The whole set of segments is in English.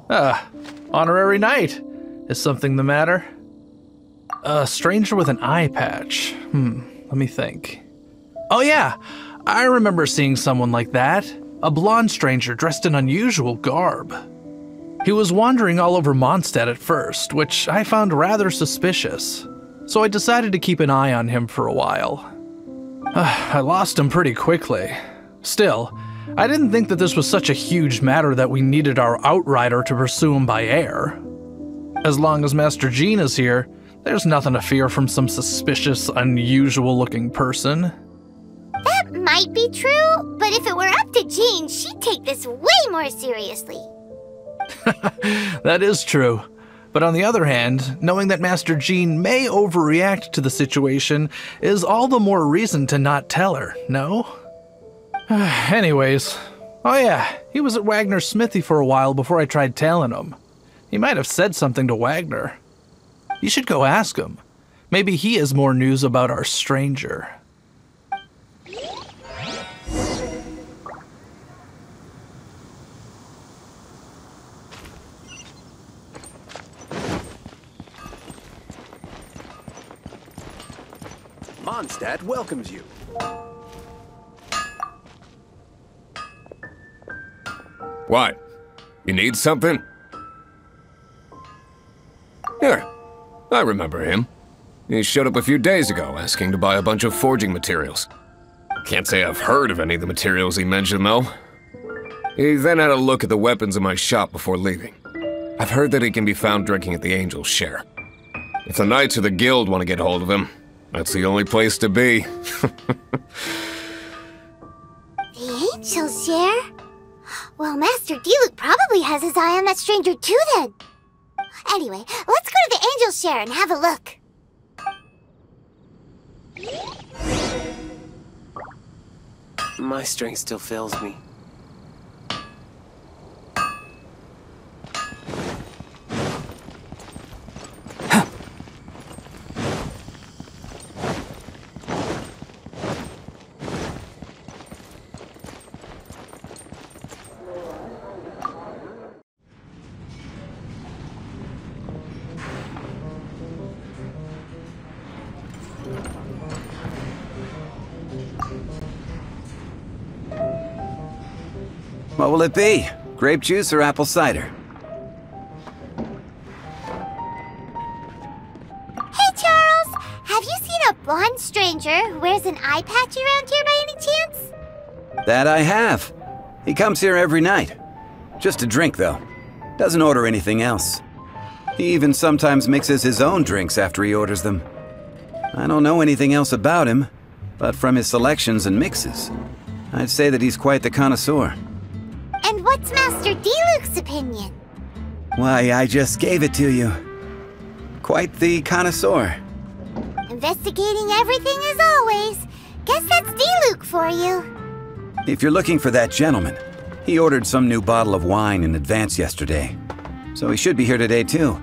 Honorary knight. Is something the matter? A stranger with an eye patch. Let me think. Oh yeah, I remember seeing someone like that. A blonde stranger dressed in unusual garb. He was wandering all over Mondstadt at first, which I found rather suspicious. So I decided to keep an eye on him for a while. I lost him pretty quickly. Still, I didn't think that this was such a huge matter that we needed our outrider to pursue him by air. As long as Master Jean is here, there's nothing to fear from some suspicious, unusual-looking person. That might be true, but if it were up to Jean, she'd take this way more seriously. That is true. But on the other hand, knowing that Master Jean may overreact to the situation is all the more reason to not tell her, no? Anyways, oh yeah, he was at Wagner's smithy for a while before I tried tailing him. He might have said something to Wagner. You should go ask him. Maybe he has more news about our stranger. Mondstadt welcomes you. What? You need something? Yeah, I remember him. He showed up a few days ago asking to buy a bunch of forging materials. Can't say I've heard of any of the materials he mentioned, though. He then had a look at the weapons in my shop before leaving. I've heard that he can be found drinking at the Angel's Share. If the Knights of the Guild want to get hold of him, that's the only place to be. The Angel's Share? Well, Master Diluc probably has his eye on that stranger too, then. Anyway, let's go to the Angel's Share and have a look. My strength still fails me. What will it be? Grape juice or apple cider? Hey, Charles! Have you seen a blonde stranger who wears an eye patch around here by any chance? That I have. He comes here every night. Just to drink, though. Doesn't order anything else. He even sometimes mixes his own drinks after he orders them. I don't know anything else about him, but from his selections and mixes, I'd say that he's quite the connoisseur. And what's Master Diluc's opinion? Why, I just gave it to you. Quite the connoisseur. Investigating everything as always. Guess that's Diluc for you. If you're looking for that gentleman, he ordered some new bottle of wine in advance yesterday. So he should be here today too.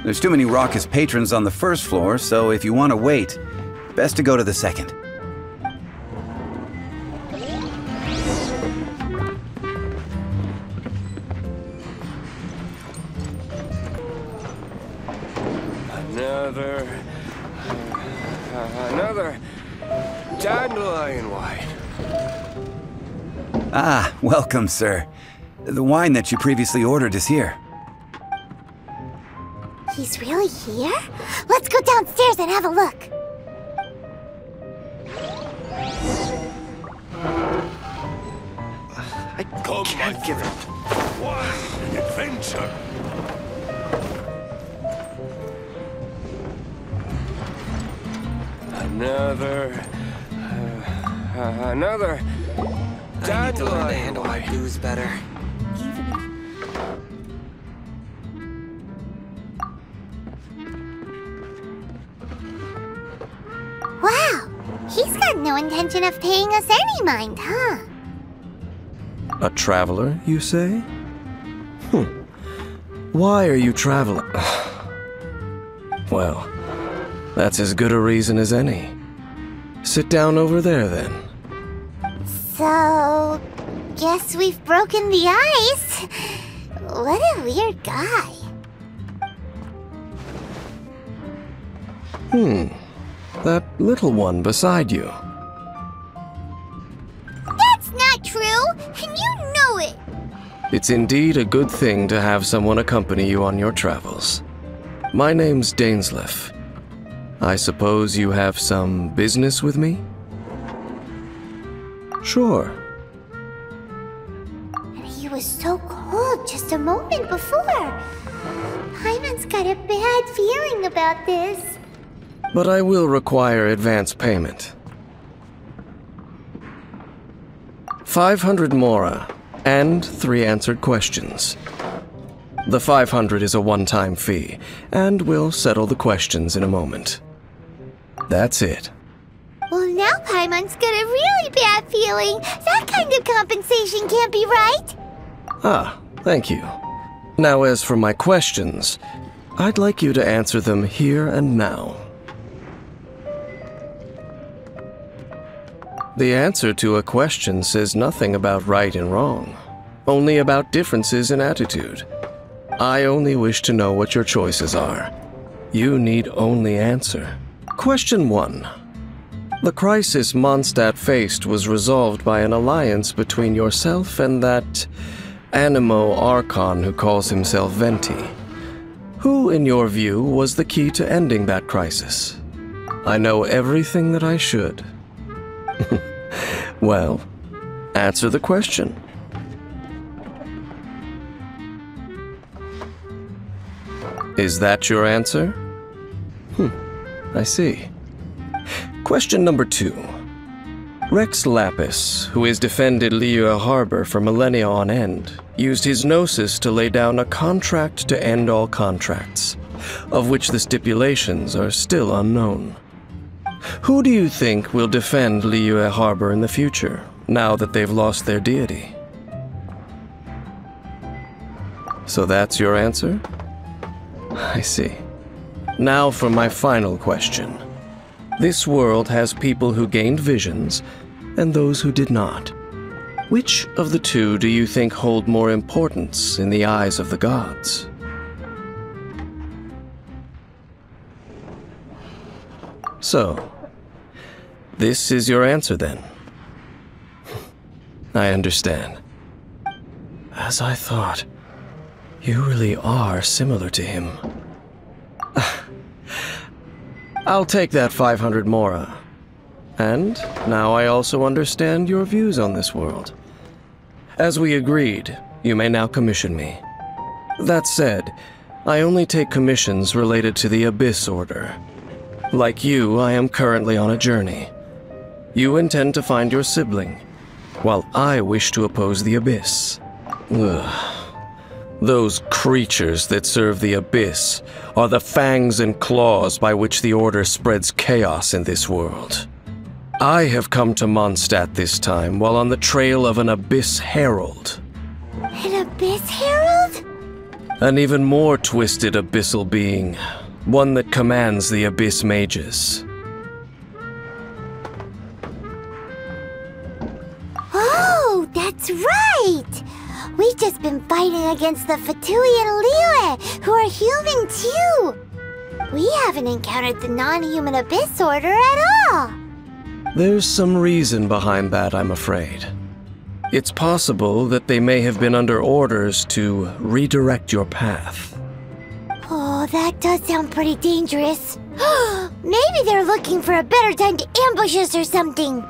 There's too many raucous patrons on the first floor, so if you want to wait, best to go to the second. Another dandelion wine. Ah, welcome, sir. The wine that you previously ordered is here. He's really here? Let's go downstairs and have a look. I can't give it. What an adventure! Another I need to learn to handle my booze better. Wow, he's got no intention of paying us any mind, huh? A traveler, you say? Why are you traveling? Well, that's as good a reason as any. Sit down over there, then. So, guess we've broken the ice. What a weird guy. That little one beside you. That's not true, and you know it. It's indeed a good thing to have someone accompany you on your travels. My name's Dainsleif. I suppose you have some business with me? Sure. And he was so cold just a moment before. Paimon's got a bad feeling about this. But I will require advance payment. 500 mora, and 3 answered questions. The 500 is a one-time fee, and we'll settle the questions in a moment. That's it. Well, now Paimon's got a really bad feeling. That kind of compensation can't be right. Ah, thank you. Now as for my questions, I'd like you to answer them here and now. The answer to a question says nothing about right and wrong, only about differences in attitude. I only wish to know what your choices are. You need only answer. Question 1. The crisis Mondstadt faced was resolved by an alliance between yourself and that Animo Archon who calls himself Venti. Who, in your view, was the key to ending that crisis? I know everything that I should. Well, answer the question. Is that your answer? I see. Question number 2. Rex Lapis, who has defended Liyue Harbor for millennia on end, used his gnosis to lay down a contract to end all contracts, of which the stipulations are still unknown. Who do you think will defend Liyue Harbor in the future, now that they've lost their deity? So that's your answer? I see. Now for my final question. This world has people who gained visions, and those who did not. Which of the two do you think hold more importance in the eyes of the gods? So, this is your answer then? I understand. As I thought, you really are similar to him. I'll take that 500 mora. And now I also understand your views on this world. As we agreed, you may now commission me. That said, I only take commissions related to the Abyss Order. Like you, I am currently on a journey. You intend to find your sibling, while I wish to oppose the Abyss. Ugh. Those creatures that serve the Abyss are the fangs and claws by which the Order spreads chaos in this world. I have come to Mondstadt this time while on the trail of an Abyss Herald. An Abyss Herald? An even more twisted abyssal being, one that commands the Abyss Mages. Oh, that's right! We've just been fighting against the Fatui and Liyue, who are human too! We haven't encountered the non-human Abyss Order at all! There's some reason behind that, I'm afraid. It's possible that they may have been under orders to redirect your path. Oh, that does sound pretty dangerous. Maybe they're looking for a better time to ambush us or something.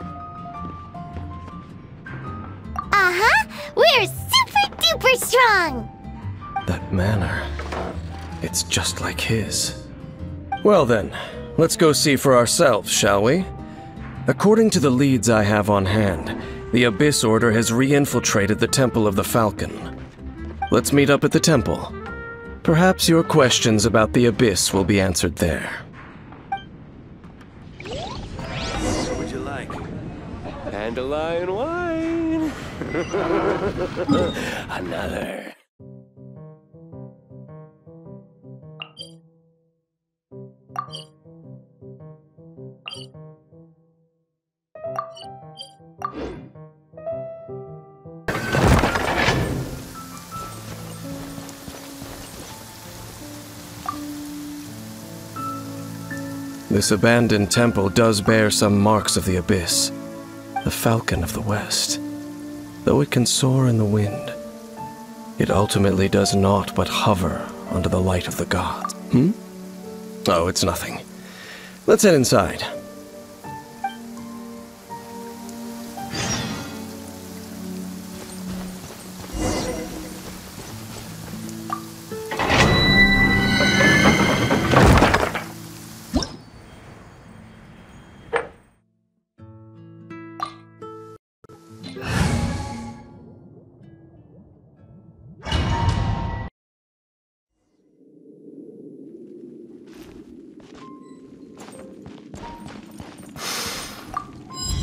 Uh-huh! We're super duper strong! That manner, it's just like his. Well then, let's go see for ourselves, shall we? According to the leads I have on hand, the Abyss Order has re-infiltrated the Temple of the Falcon. Let's meet up at the temple. Perhaps your questions about the Abyss will be answered there. What would you like? Adalah and wine. Another. This abandoned temple does bear some marks of the abyss, the falcon of the west. Though it can soar in the wind, it ultimately does naught but hover under the light of the gods. Oh, it's nothing. Let's head inside.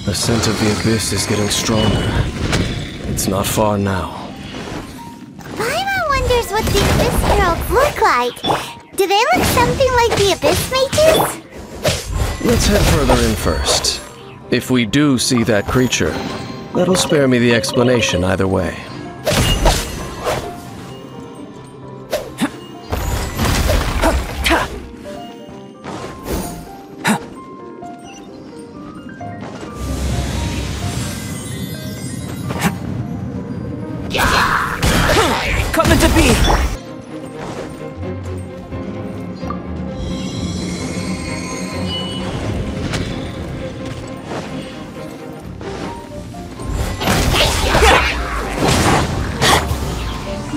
The scent of the abyss is getting stronger. It's not far now. Paimon wonders what the Abyss Heralds look like. Do they look something like the Abyss Mages? Let's head further in first. If we do see that creature, that'll spare me the explanation either way.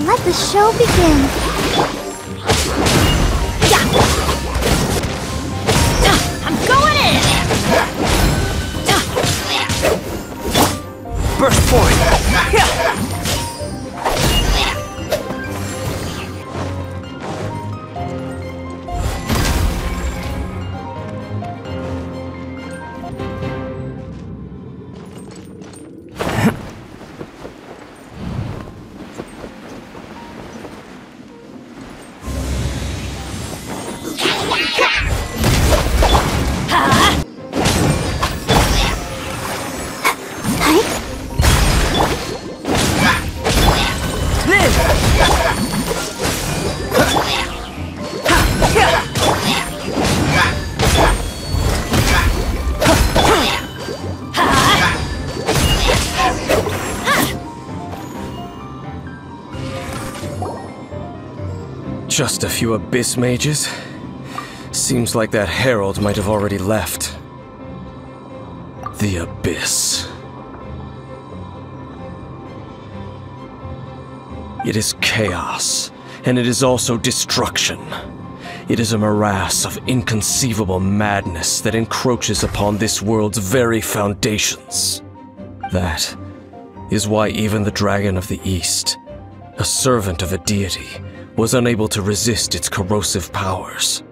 Let the show begin. I'm going in! Burst forward! Just a few abyss mages? Seems like that herald might have already left. The abyss. It is chaos, and it is also destruction. It is a morass of inconceivable madness that encroaches upon this world's very foundations. That is why even the Dragon of the East, a servant of a deity, was unable to resist its corrosive powers.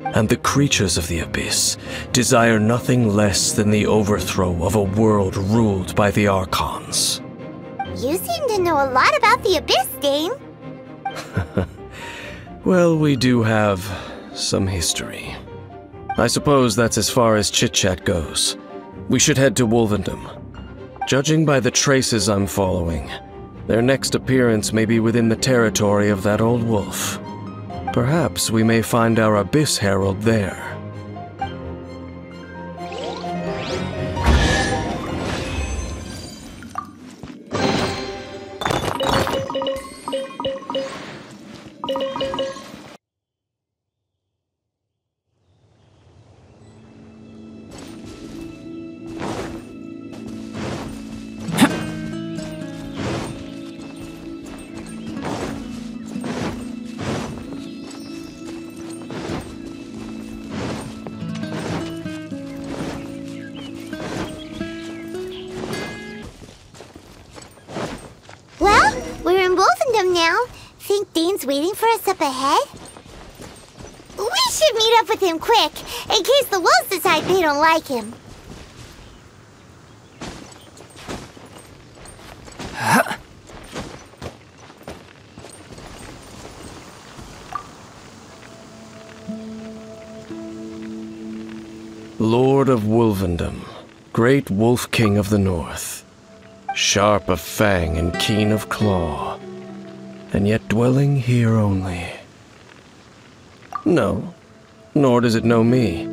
And the creatures of the abyss desire nothing less than the overthrow of a world ruled by the Archons. You seem to know a lot about the Abyss, Dane. Well, we do have some history. I suppose that's as far as chit-chat goes. We should head to Wolvendom. Judging by the traces I'm following, their next appearance may be within the territory of that old wolf. Perhaps we may find our Abyss Herald there. Now, think Dane's waiting for us up ahead? We should meet up with him quick, in case the wolves decide they don't like him. Lord of Wolvendom, great wolf king of the north, sharp of fang and keen of claw, and yet dwelling here only. No, nor does it know me.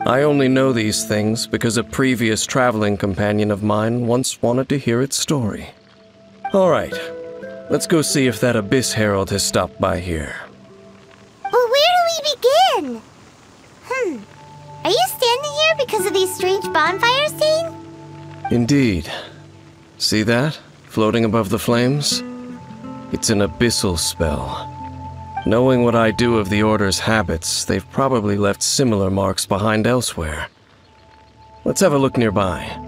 I only know these things because a previous traveling companion of mine once wanted to hear its story. All right, let's go see if that Abyss Herald has stopped by here. Well, where do we begin? Are you standing here because of these strange bonfires, Dane? Indeed. See that? Floating above the flames? It's an abyssal spell. Knowing what I do of the Order's habits, they've probably left similar marks behind elsewhere. Let's have a look nearby.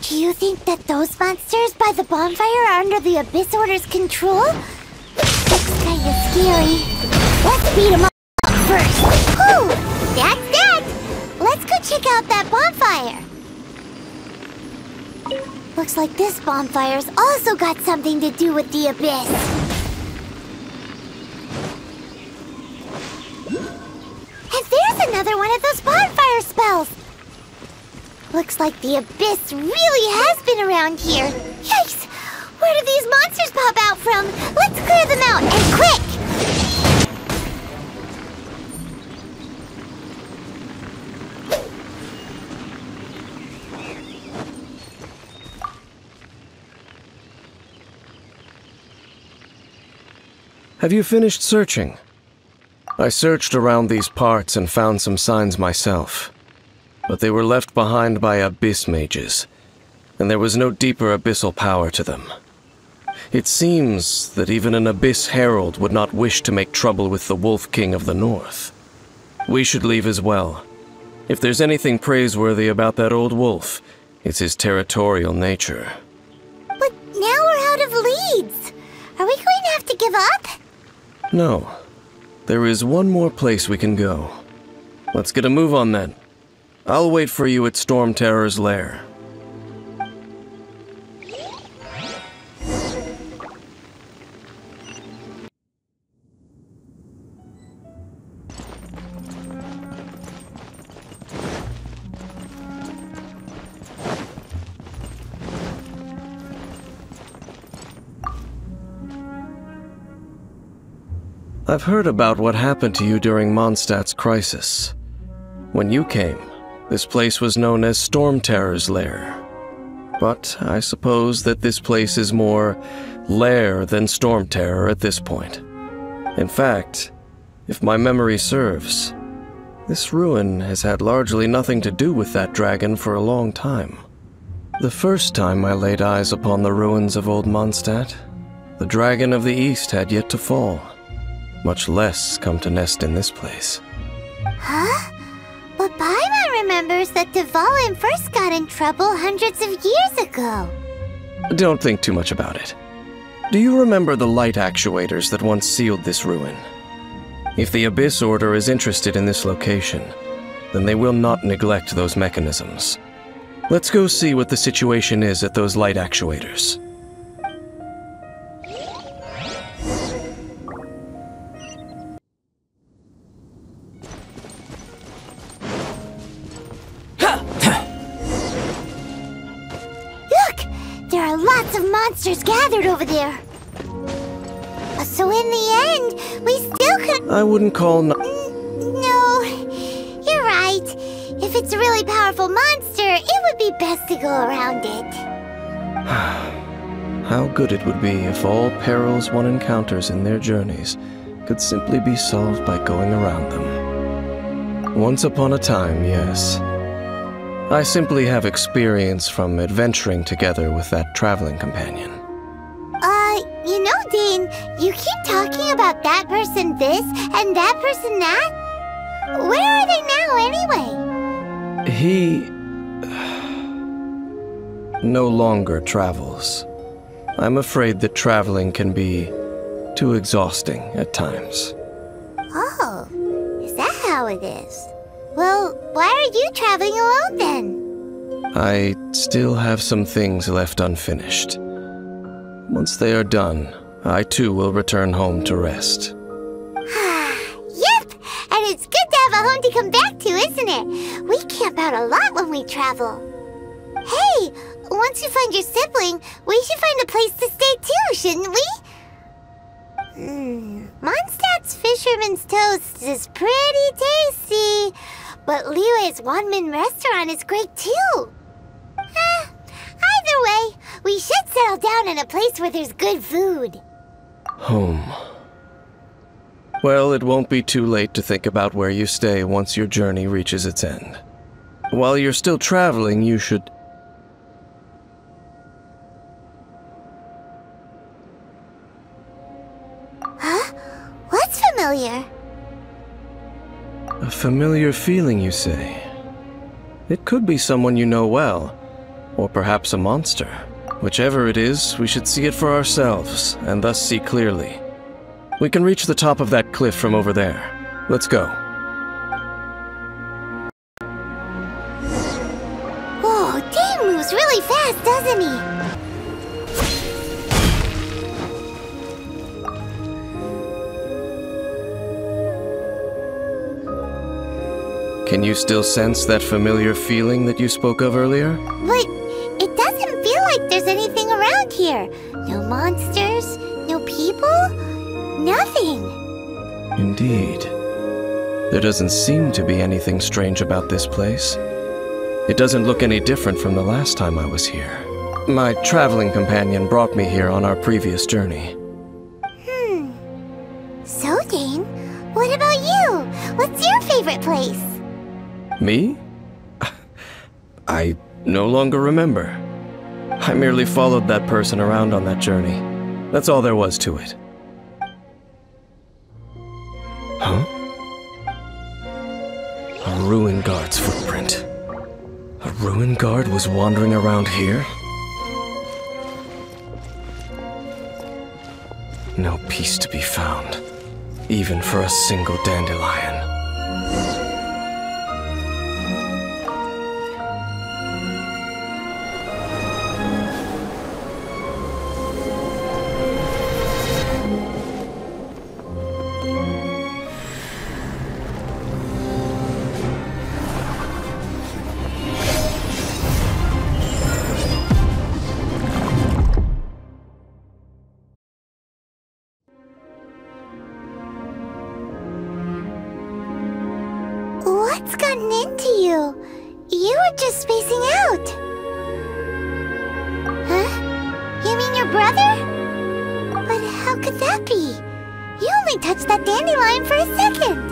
Do you think that those monsters by the bonfire are under the Abyss Order's control? Looks kinda scary. Let's beat them up first. Whew! That's that! Let's go check out that bonfire. Looks like this bonfire's also got something to do with the Abyss. And there's another one of those bonfire spells! Looks like the Abyss really has been around here. Yikes! Where do these monsters pop out from? Let's clear them out, and quick! Have you finished searching? I searched around these parts and found some signs myself. But they were left behind by abyss mages, and there was no deeper abyssal power to them. It seems that even an Abyss Herald would not wish to make trouble with the Wolf King of the North. We should leave as well. If there's anything praiseworthy about that old wolf, it's his territorial nature. But now we're out of leads. Are we going to have to give up? No. There is one more place we can go. Let's get a move on then. I'll wait for you at Storm Terror's lair. I've heard about what happened to you during Mondstadt's crisis. When you came, this place was known as Storm Terror's lair. But I suppose that this place is more lair than Storm Terror at this point. In fact, if my memory serves, this ruin has had largely nothing to do with that dragon for a long time. The first time I laid eyes upon the ruins of Old Mondstadt, the dragon of the East had yet to fall, much less come to nest in this place. Huh? But Paimon remembers that Dvalin first got in trouble hundreds of years ago. Don't think too much about it. Do you remember the light actuators that once sealed this ruin? If the Abyss Order is interested in this location, then they will not neglect those mechanisms. Let's go see what the situation is at those light actuators. Lots of monsters gathered over there. So in the end, we still could... I wouldn't call... No, you're right. If it's a really powerful monster, it would be best to go around it. How good it would be if all perils one encounters in their journeys could simply be solved by going around them. Once upon a time, yes. I simply have experience from adventuring together with that traveling companion. You know, Dane, you keep talking about that person this and that person that. Where are they now, anyway? He... no longer travels. I'm afraid that traveling can be too exhausting at times. Oh, is that how it is? Well, why are you traveling alone then? I still have some things left unfinished. Once they are done, I too will return home to rest. Yep! And it's good to have a home to come back to, isn't it? We camp out a lot when we travel. Hey, once you find your sibling, we should find a place to stay too, shouldn't we? Mondstadt's Fisherman's Toast is pretty tasty, but Liyue's Wanmin restaurant is great too. Either way, we should settle down in a place where there's good food. Home. Well, it won't be too late to think about where you stay once your journey reaches its end. While you're still traveling, you should... Huh? What's familiar? A familiar feeling, you say? It could be someone you know well, or perhaps a monster. Whichever it is, we should see it for ourselves, and thus see clearly. We can reach the top of that cliff from over there. Let's go. Whoa, Dane moves really fast, doesn't he? Can you still sense that familiar feeling that you spoke of earlier? But it doesn't feel like there's anything around here. No monsters, no people, nothing. Indeed. There doesn't seem to be anything strange about this place. It doesn't look any different from the last time I was here. My traveling companion brought me here on our previous journey. So, Dane, what about you? What's your favorite place? Me? I no longer remember. I merely followed that person around on that journey. That's all there was to it. Huh? A ruin guard's footprint. A ruin guard was wandering around here? No peace to be found, even for a single dandelion. What's gotten into you? You were just spacing out. Huh? You mean your brother? But how could that be? You only touched that dandelion for a second.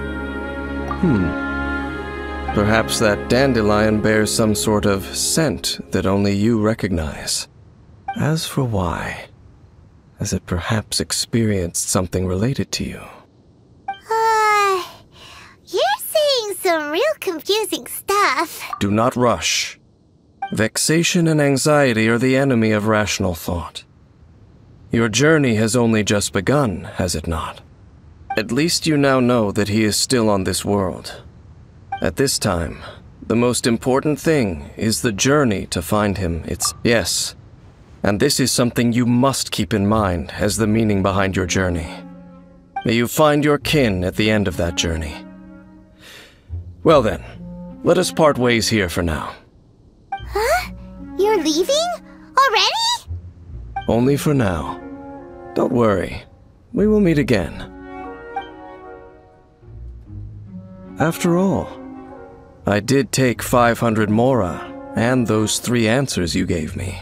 Perhaps that dandelion bears some sort of scent that only you recognize. As for why, has it perhaps experienced something related to you? You're saying some real confusing stuff. Do not rush. Vexation and anxiety are the enemy of rational thought. Your journey has only just begun, has it not? At least you now know that he is still on this world. At this time, the most important thing is the journey to find him. Yes, and this is something you must keep in mind as the meaning behind your journey. May you find your kin at the end of that journey. Well then, let us part ways here for now. Huh? You're leaving? Already? Only for now. Don't worry, we will meet again. After all, I did take 500 mora and those 3 answers you gave me.